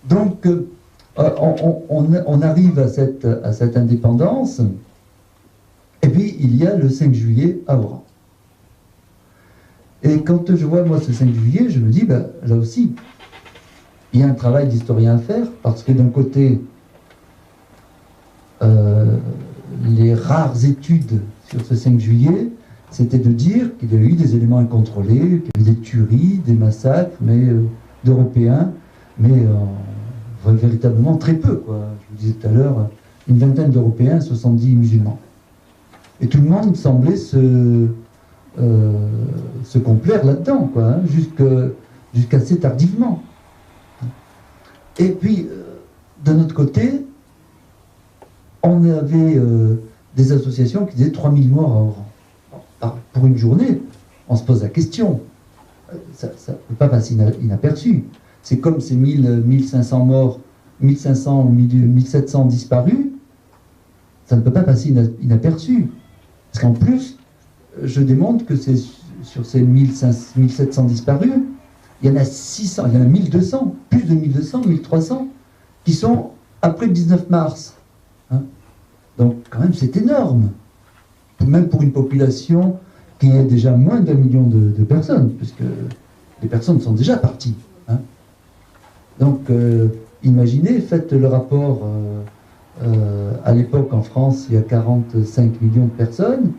Donc, on arrive à cette indépendance, et puis il y a le 5 juillet à Oran. Et quand je vois, moi, ce 5 juillet, je me dis, ben, là aussi, il y a un travail d'historien à faire, parce que d'un côté, les rares études sur ce 5 juillet, c'était de dire qu'il y a eu des éléments incontrôlés, qu'il y a eu des tueries, des massacres, mais d'Européens, mais véritablement très peu, quoi. Je vous disais tout à l'heure, une vingtaine d'Européens, 70 musulmans. Et tout le monde semblait se complaire là-dedans, quoi, hein, jusqu'assez tardivement. Et puis, d'un autre côté, on avait des associations qui disaient 3000 morts à Oran. Alors, pour une journée, on se pose la question. Ça ne peut pas passer inaperçu. C'est comme ces 1500 morts, 1500 ou 1700 disparus, ça ne peut pas passer inaperçu. Parce qu'en plus, je démontre que c'est sur ces 1700 disparus, il y en a 600, il y en a 1200, plus de 1200, 1300, qui sont après le 19 mars. Hein. Donc, quand même, c'est énorme. Même pour une population qui est déjà moins d'1 million de personnes, puisque les personnes sont déjà parties. Hein. Donc, imaginez, faites le rapport à l'époque en France, il y a 45 millions de personnes.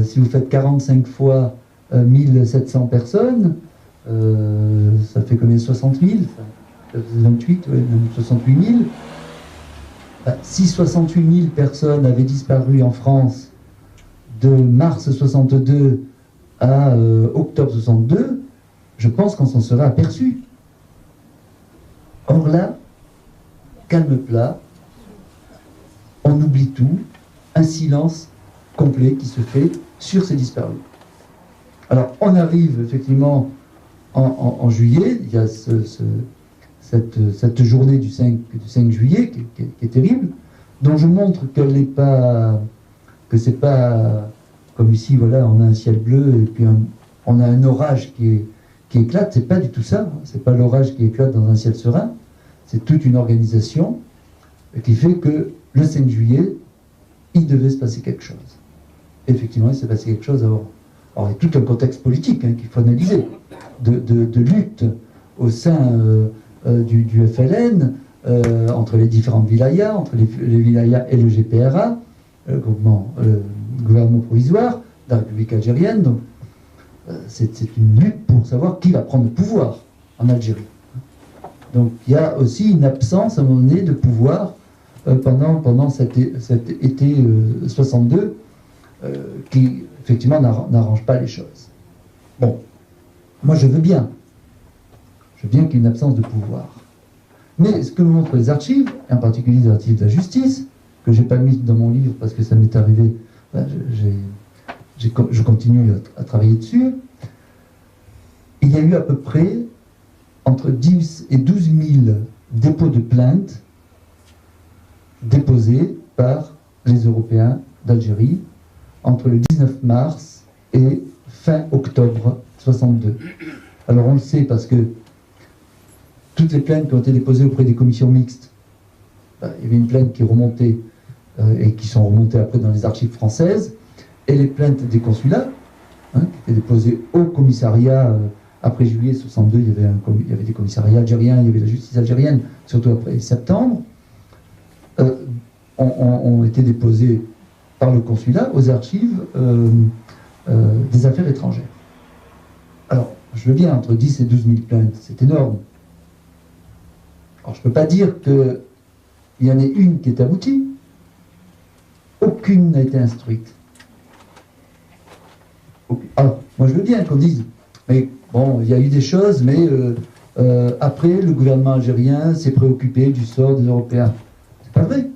Si vous faites 45 fois 1700 personnes, ça fait combien? 60 000? 28, ouais, même 68 000. Si 68 000 personnes avaient disparu en France de mars 62 à octobre 62, je pense qu'on s'en serait aperçu. Or là, calme plat, on oublie tout, un silence complet qui se fait sur ces disparus. Alors, on arrive effectivement en juillet, il y a cette journée du 5 juillet qui est terrible, dont je montre que c'est pas comme ici, voilà, on a un ciel bleu et puis on a un orage qui éclate. C'est pas du tout ça, hein. C'est pas l'orage qui éclate dans un ciel serein, c'est toute une organisation qui fait que le 5 juillet, il devait se passer quelque chose. Effectivement, il s'est passé quelque chose avant. Alors, il y a tout un contexte politique, hein, qu'il faut analyser, de lutte au sein du FLN, entre les différentes wilayas, entre les wilayas et le GPRA, le gouvernement provisoire de la République algérienne. Donc, c'est une lutte pour savoir qui va prendre le pouvoir en Algérie. Donc, il y a aussi une absence, à un moment donné, de pouvoir pendant cet été 62, qui, effectivement, n'arrange pas les choses. Bon, moi, je veux bien qu'il y ait une absence de pouvoir. Mais ce que montrent les archives, et en particulier les archives de la justice, que je n'ai pas mis dans mon livre parce que ça m'est arrivé, je continue à travailler dessus, il y a eu à peu près entre 10 et 12 000 dépôts de plaintes déposés par les Européens d'Algérie entre le 19 mars et fin octobre 62. Alors on le sait parce que toutes les plaintes qui ont été déposées auprès des commissions mixtes, il y avait une plainte qui remontait et qui sont remontées après dans les archives françaises, et les plaintes des consulats, hein, qui étaient déposées au commissariat après juillet 62, il y avait des commissariats algériens, il y avait la justice algérienne, surtout après septembre, ont été déposées par le consulat aux archives des affaires étrangères. Alors, je veux bien, entre 10 et 12 000 plaintes, c'est énorme. Alors, je ne peux pas dire qu'il y en ait une qui est aboutie. Aucune n'a été instruite. Alors, moi, je veux bien qu'on dise, mais bon, il y a eu des choses, mais après, le gouvernement algérien s'est préoccupé du sort des Européens. C'est pas vrai.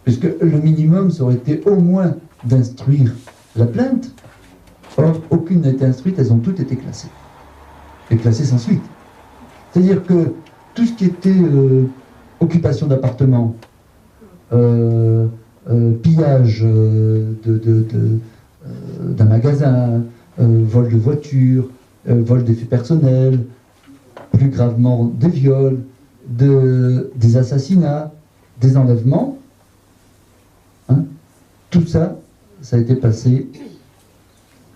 Puisque le minimum, ça aurait été au moins d'instruire la plainte. Or, aucune n'a été instruite, elles ont toutes été classées. Et classées sans suite. C'est-à-dire que tout ce qui était occupation d'appartements, pillage d'un magasin, vol de voiture, vol d'effets personnels, plus gravement des viols, des assassinats, des enlèvements. Hein, tout ça, ça a été passé,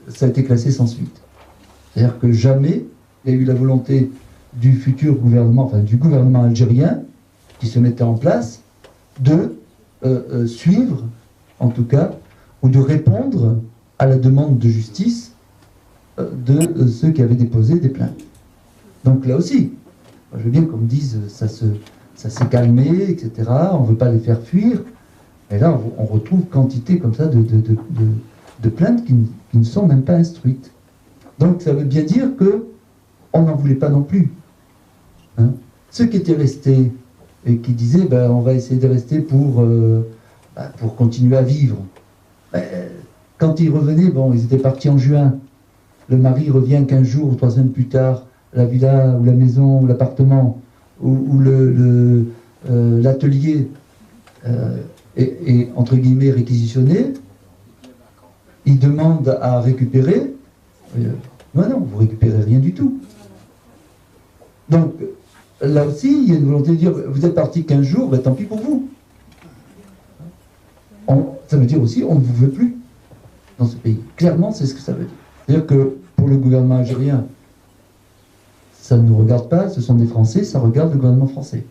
ça a été classé sans suite. C'est-à-dire que jamais il y a eu la volonté du futur gouvernement, enfin du gouvernement algérien, qui se mettait en place, de suivre, en tout cas, ou de répondre à la demande de justice de ceux qui avaient déposé des plaintes. Donc là aussi, je veux bien qu'on me dise ça s'est calmé, etc. On ne veut pas les faire fuir. Et là, on retrouve quantité comme ça de plaintes qui ne sont même pas instruites. Donc ça veut bien dire qu'on n'en voulait pas non plus. Hein, ceux qui étaient restés et qui disaient ben, on va essayer de rester pour continuer à vivre. Ben, quand ils revenaient, bon, ils étaient partis en juin. Le mari revient 15 jours ou 3 semaines plus tard, la villa ou la maison ou l'appartement ou l'atelier est entre guillemets réquisitionné. Il demande à récupérer. Non, vous récupérez rien du tout. Donc, là aussi, il y a une volonté de dire, vous êtes parti 15 jours, ben, tant pis pour vous. Ça veut dire aussi, on ne vous veut plus dans ce pays. Clairement, c'est ce que ça veut dire. C'est-à-dire que pour le gouvernement algérien, ça ne nous regarde pas, ce sont des Français, ça regarde le gouvernement français.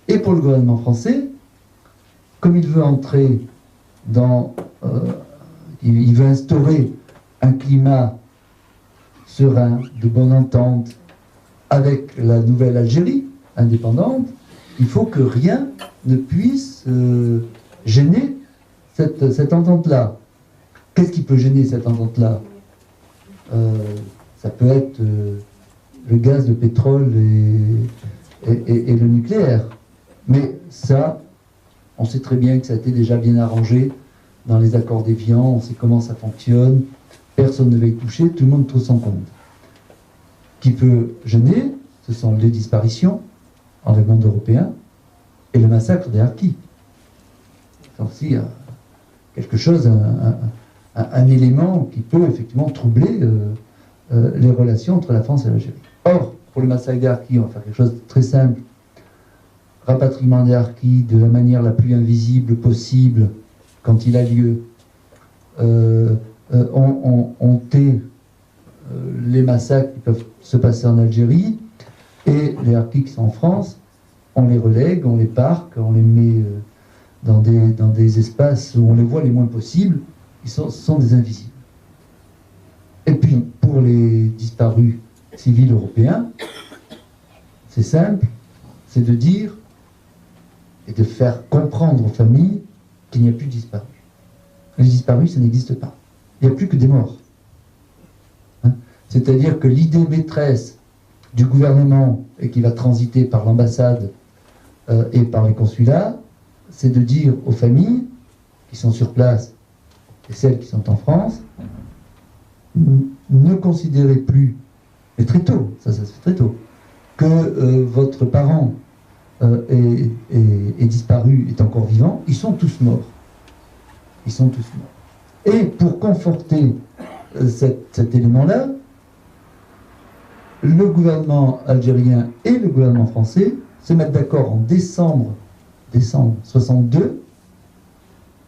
Et pour le gouvernement français, comme il veut entrer dans... il veut instaurer un climat serein, de bonne entente, avec la nouvelle Algérie indépendante, il faut que rien ne puisse gêner cette entente-là. Qu'est-ce qui peut gêner cette entente-là? Ça peut être le gaz, le pétrole et le nucléaire. Mais ça, on sait très bien que ça a été déjà bien arrangé dans les accords d'Évian, on sait comment ça fonctionne, personne ne va y toucher, tout le monde trouve son compte. Qui peut gêner, ce sont les disparitions, enlèvement d'Européens, et le massacre des Harkis. C'est aussi quelque chose, un élément qui peut effectivement troubler les relations entre la France et l'Algérie. Or, pour le massacre des Harkis, on va faire quelque chose de très simple. Rapatriement des Harkis de la manière la plus invisible possible, quand il a lieu. On tait les massacres qui peuvent se passer en Algérie, et les Harkis qui sont en France, on les relègue, on les parque, on les met dans des espaces où on les voit les moins possibles, ils sont des invisibles. Et puis, pour les disparus civils européens, c'est simple, c'est de dire et de faire comprendre aux familles qu'il n'y a plus de disparus. Les disparus, ça n'existe pas. Il n'y a plus que des morts. Hein, c'est-à-dire que l'idée maîtresse du gouvernement, et qui va transiter par l'ambassade et par les consulats, c'est de dire aux familles qui sont sur place et celles qui sont en France, ne considérez plus, et très tôt, ça se fait très tôt, que votre parent est disparu, est encore vivant, ils sont tous morts. Ils sont tous morts. Et pour conforter cet élément-là, le gouvernement algérien et le gouvernement français se mettent d'accord en décembre 62,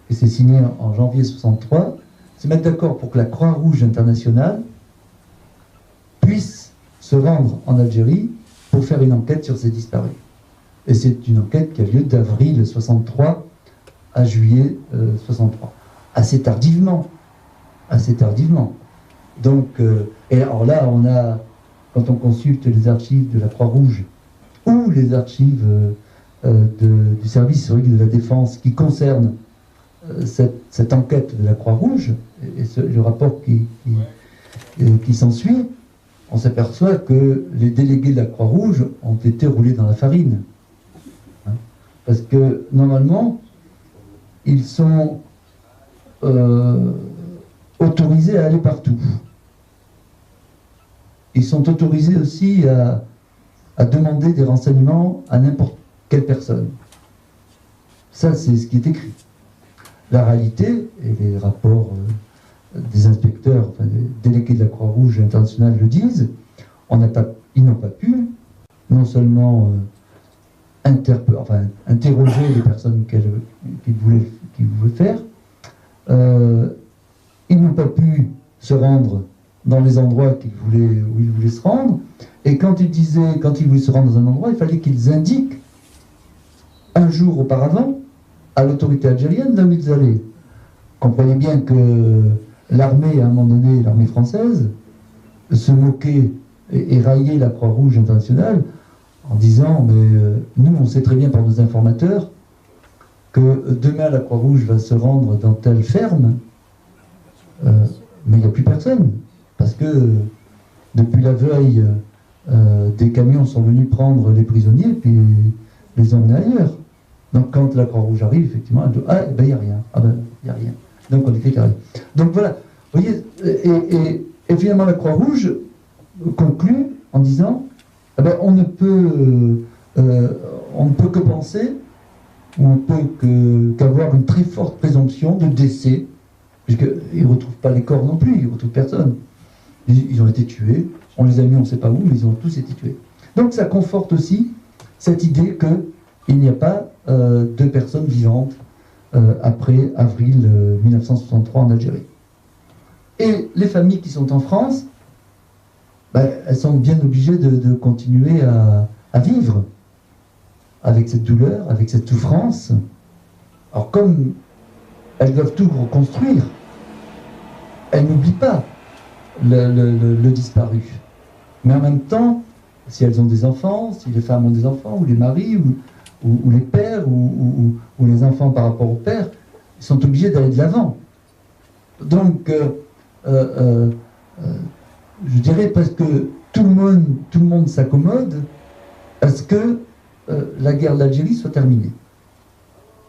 et c'est signé en janvier 63, se mettent d'accord pour que la Croix-Rouge internationale puisse se rendre en Algérie pour faire une enquête sur ces disparus. Et c'est une enquête qui a lieu d'avril 63 à juillet 63. Assez tardivement. Assez tardivement. Donc, et alors là, on a, quand on consulte les archives de la Croix-Rouge ou les archives du service historique de la Défense qui concernent cette enquête de la Croix-Rouge et le rapport qui s'ensuit, on s'aperçoit que les délégués de la Croix-Rouge ont été roulés dans la farine. Hein, parce que, normalement, ils sont autorisés à aller partout. Ils sont autorisés aussi à demander des renseignements à n'importe quelle personne. Ça, c'est ce qui est écrit. La réalité, et les rapports des inspecteurs, enfin, des délégués de la Croix-Rouge internationale le disent, on n'a pas ils n'ont pas pu, non seulement interroger les personnes qu'ils voulaient faire, ils n'ont pas pu se rendre dans les endroits où ils voulaient se rendre, et quand ils voulaient se rendre dans un endroit, il fallait qu'ils indiquent un jour auparavant à l'autorité algérienne là où ils allaient. Comprenez bien que l'armée, à un moment donné, l'armée française, se moquait et raillait la Croix-Rouge internationale en disant, mais nous, on sait très bien par nos informateurs que demain la Croix-Rouge va se rendre dans telle ferme, mais il n'y a plus personne, parce que depuis la veille, des camions sont venus prendre les prisonniers puis les emmener ailleurs. Donc quand la Croix-Rouge arrive, effectivement, elle dit, ah, ben il n'y a rien, ah ben il n'y a rien. Donc on était carré. Donc voilà, vous voyez, et finalement la Croix-Rouge conclut en disant, eh ben, on ne peut que penser, ou on peut qu'avoir une très forte présomption de décès, puisqu'ils ne retrouvent pas les corps non plus, ils ne retrouvent personne. Ils ont été tués, on les a mis on ne sait pas où, mais ils ont tous été tués. Donc ça conforte aussi cette idée qu'il n'y a pas de personnes vivantes après avril 1963 en Algérie. Et les familles qui sont en France, ben, elles sont bien obligées de continuer à vivre avec cette douleur, avec cette souffrance. Alors comme elles doivent tout reconstruire, elles n'oublient pas le disparu. Mais en même temps, si elles ont des enfants, si les femmes ont des enfants, ou les maris, ou les pères, ou les enfants par rapport au père, ils sont obligés d'aller de l'avant. Donc, je dirais presque que tout le monde s'accommode à ce que la guerre d'Algérie soit terminée.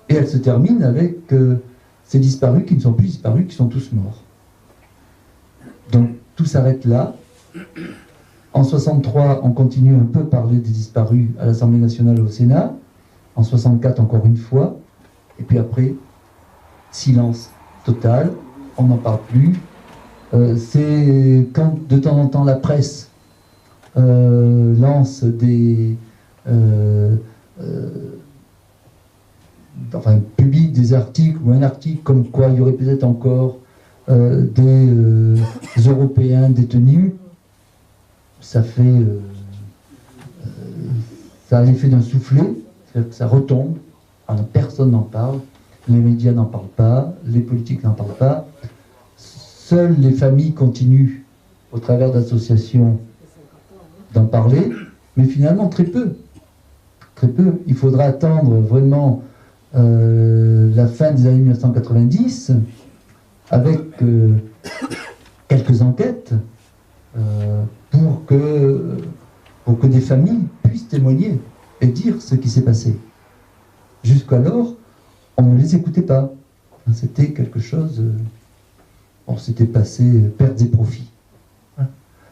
Et elle se termine avec ces disparus qui ne sont plus disparus, qui sont tous morts. Donc tout s'arrête là. En 63, on continue un peu à parler des disparus à l'Assemblée nationale et au Sénat. En 64, encore une fois. Et puis après, silence total. On n'en parle plus. C'est quand de temps en temps la presse lance publie des articles ou un article comme quoi il y aurait peut-être encore des Européens détenus, ça a l'effet d'un soufflet, c'est-à-dire que ça retombe, alors personne n'en parle, les médias n'en parlent pas, les politiques n'en parlent pas, seules les familles continuent au travers d'associations d'en parler, mais finalement très peu. Très peu. Il faudra attendre vraiment la fin des années 1990 avec quelques enquêtes pour que des familles puissent témoigner et dire ce qui s'est passé. Jusqu'alors, on ne les écoutait pas. C'était quelque chose... on s'était passé pertes et profits.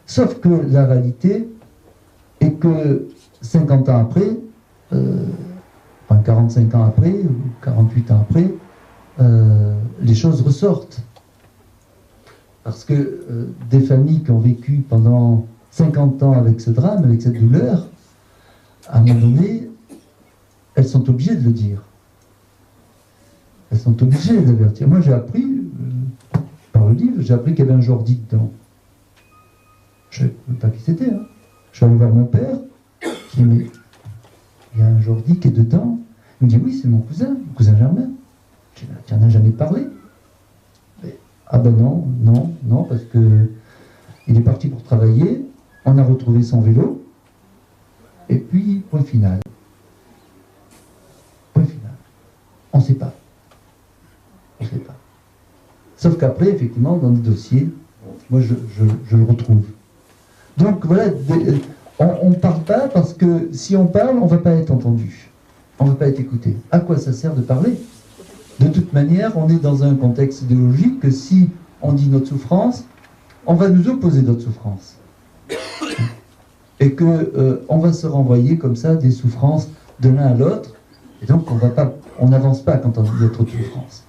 Sauf que la réalité est que 50 ans après, 45 ans après, ou 48 ans après, les choses ressortent. Parce que des familles qui ont vécu pendant 50 ans avec ce drame, avec cette douleur, à un moment donné, elles sont obligées de le dire. Elles sont obligées d'avertir. Moi, j'ai appris, par le livre, j'ai appris qu'il y avait un Jordi dedans. Je ne savais pas qui c'était. Hein. Je suis allé voir mon père, je lui ai dit, mais il y a un Jordi qui est dedans. Il me dit, oui, c'est mon cousin Germain. Je lui ai dit, tu n'en as jamais parlé? Mais, ah ben non, parce que il est parti pour travailler, on a retrouvé son vélo, et puis, point final. Point final. On ne sait pas. On ne sait pas. Sauf qu'après, effectivement, dans le dossier, moi, je le retrouve. Donc, voilà, on ne parle pas parce que si on parle, on ne va pas être entendu. On ne va pas être écouté. À quoi ça sert de parler? De toute manière, on est dans un contexte idéologique que si on dit notre souffrance, on va nous opposer notre souffrance. Et qu'on va se renvoyer comme ça des souffrances de l'un à l'autre. Et donc, on n'avance pas quand on dit notre souffrance.